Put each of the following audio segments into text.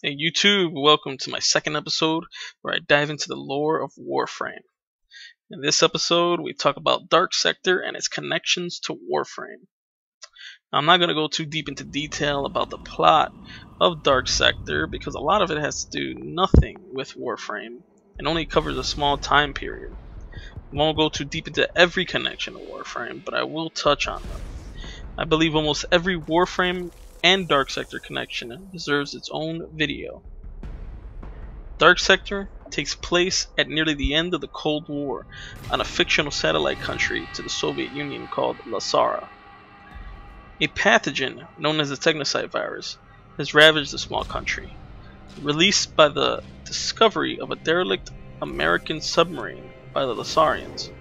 Hey YouTube, welcome to my second episode where I dive into the lore of Warframe. In this episode, we talk about Dark Sector and its connections to Warframe. Now, I'm not going to go too deep into detail about the plot of Dark Sector because a lot of it has to do nothing with Warframe and only covers a small time period. I won't go too deep into every connection to Warframe, but I will touch on them. I believe almost every Warframe and Dark Sector connection deserves its own video. Dark Sector takes place at nearly the end of the Cold War on a fictional satellite country to the Soviet Union called Lasara. A pathogen known as the Technocyte virus has ravaged the small country, released by the discovery of a derelict American submarine by the Lasarians,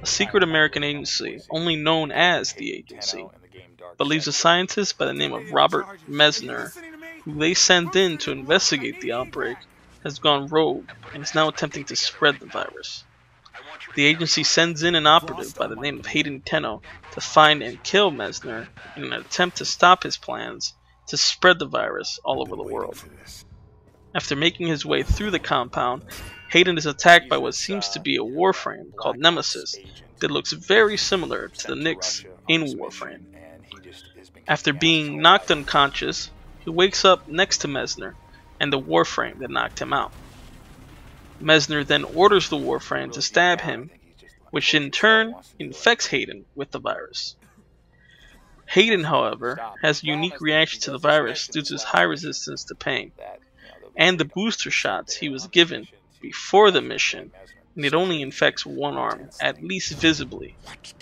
a secret American agency only known as the Agency, believes a scientist by the name of Robert Mesner, who they sent in to investigate the outbreak, has gone rogue and is now attempting to spread the virus. The agency sends in an operative by the name of Tenno to find and kill Mesner in an attempt to stop his plans to spread the virus all over the world. After making his way through the compound, Hayden is attacked by what seems to be a Warframe called Nemesis that looks very similar to the Nyx in Warframe. After being knocked unconscious, he wakes up next to Mesner and the Warframe that knocked him out. Mesner then orders the Warframe to stab him, which in turn infects Hayden with the virus. Hayden, however, has a unique reaction to the virus due to his high resistance to pain, and the booster shots he was given before the mission, and it only infects one arm, at least visibly.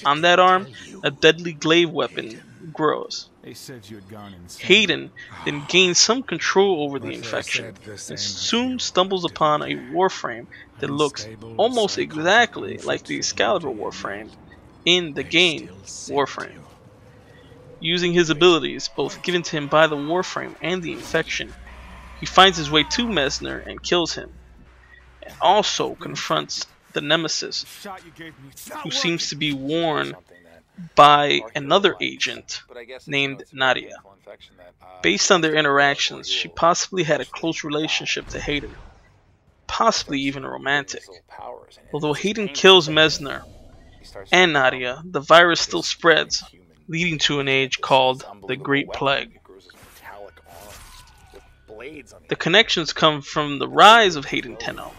On that arm, a deadly glaive weapon grows. Hayden then gains some control over the infection and soon stumbles upon a Warframe that looks almost exactly like the Excaliber Warframe in the game Warframe. Using his abilities, both given to him by the Warframe and the infection, he finds his way to Mesner and kills him, and also confronts the Nemesis, who seems to be worn by another agent named Nadia. Based on their interactions, she possibly had a close relationship to Hayden, possibly even romantic. Although Hayden kills Mesner and Nadia, the virus still spreads, leading to an age called the Great Plague. The connections come from the rise of Tenno,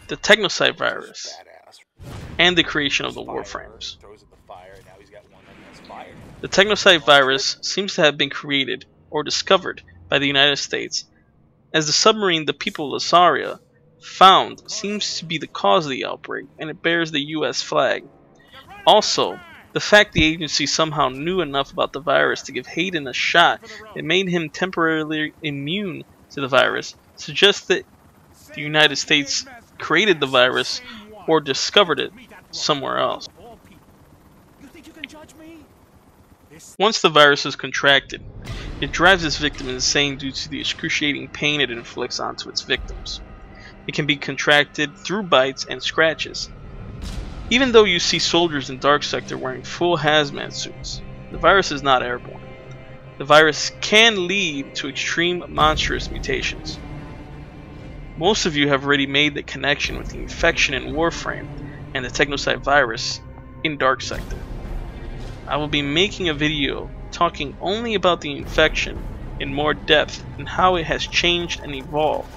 the Technocyte virus, and the creation of the Warframes. The Technocyte virus seems to have been created or discovered by the United States, as the submarine the people of Lasaria found seems to be the cause of the outbreak, and it bears the US flag. Also, the fact the agency somehow knew enough about the virus to give Hayden a shot that made him temporarily immune to the virus suggests that the United States created the virus or discovered it somewhere else. Once the virus is contracted, it drives its victim insane due to the excruciating pain it inflicts onto its victims. It can be contracted through bites and scratches. Even though you see soldiers in Dark Sector wearing full hazmat suits, the virus is not airborne. The virus can lead to extreme monstrous mutations. Most of you have already made the connection with the infection in Warframe and the Technocyte virus in Dark Sector. I will be making a video talking only about the infection in more depth and how it has changed and evolved.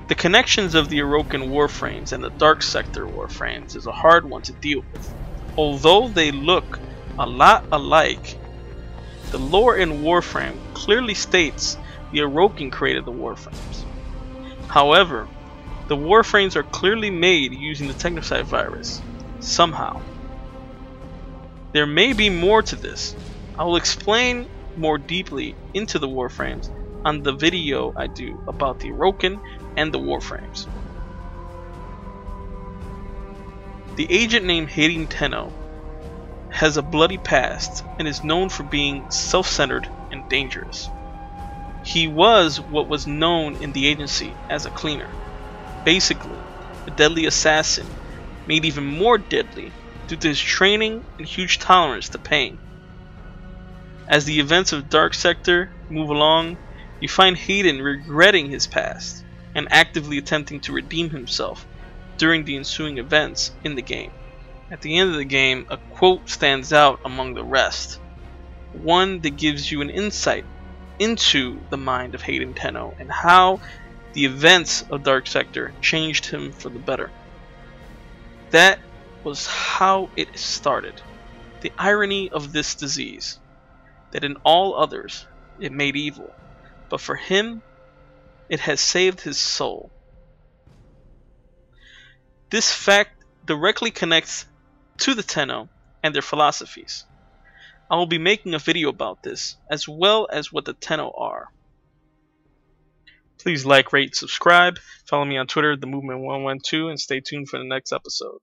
The connections of the Orokin Warframes and the Dark Sector Warframes is a hard one to deal with. Although they look a lot alike, the lore in Warframe clearly states the Orokin created the Warframes. However, the Warframes are clearly made using the Technocyte virus, somehow. There may be more to this. I will explain more deeply into the Warframes on the video I do about the Orokin and the Warframes. The agent named Tenno has a bloody past and is known for being self-centered and dangerous. He was what was known in the agency as a cleaner. Basically, a deadly assassin made even more deadly due to his training and huge tolerance to pain. As the events of Dark Sector move along, you find Hayden regretting his past and actively attempting to redeem himself during the ensuing events in the game. At the end of the game, a quote stands out among the rest, one that gives you an insight into the mind of Hayden Tenno and how the events of Dark Sector changed him for the better. That was how it started. The irony of this disease, that in all others it made evil, but for him it has saved his soul. This fact directly connects to the Tenno and their philosophies. I will be making a video about this, as well as what the Tenno are. Please like, rate, subscribe, follow me on Twitter, TheMovement112, and stay tuned for the next episode.